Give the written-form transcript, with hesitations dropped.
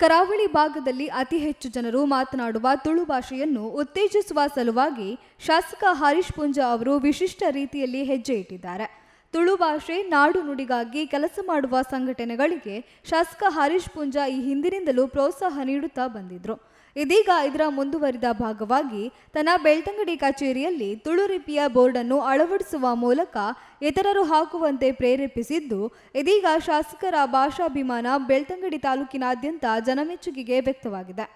ಕರಾವಳಿ ಭಾಗದಲ್ಲಿ ಅತಿ ಹೆಚ್ಚು ಜನರು ಮಾತನಾಡುವ ತುಳು ಭಾಷೆಯನ್ನು ಉತ್ತೇಜಿಸುವ ಸಲುವಾಗಿ ಶಾಸಕ ಹರೀಶ್ ಪೂಂಜಾ ಅವರು ವಿಶಿಷ್ಟ ರೀತಿಯಲ್ಲಿ ಹೆಜ್ಜೆ ಇಟ್ಟಿದ್ದಾರೆ. ತುಳು ಭಾಷೆ ನಾಡು ನುಡಿಗಾಗಿ ಕೆಲಸ ಮಾಡುವ ಸಂಘಟನೆಗಳಿಗೆ ಶಾಸಕ ಹರೀಶ್ ಪೂಂಜಾ ಈ ಹಿಂದಿನಿಂದಲೂ ಪ್ರೋತ್ಸಾಹ ನೀಡುತ್ತಾ ಬಂದಿದ್ರು. ಇದೀಗ ಇದರ ಮುಂದುವರಿದ ಭಾಗವಾಗಿ ತನ್ನ ಬೆಳ್ತಂಗಡಿ ಕಚೇರಿಯಲ್ಲಿ ತುಳು ಲಿಪಿಯ ಬೋರ್ಡ್ ಅನ್ನು ಅಳವಡಿಸುವ ಮೂಲಕ ಇತರರು ಹಾಕುವಂತೆ ಪ್ರೇರೇಪಿಸಿದ್ದು, ಇದೀಗ ಶಾಸಕರ ಭಾಷಾಭಿಮಾನ ಬೆಳ್ತಂಗಡಿ ತಾಲೂಕಿನಾದ್ಯಂತ ಜನಮೆಚ್ಚುಗೆಗೆ ವ್ಯಕ್ತವಾಗಿದೆ.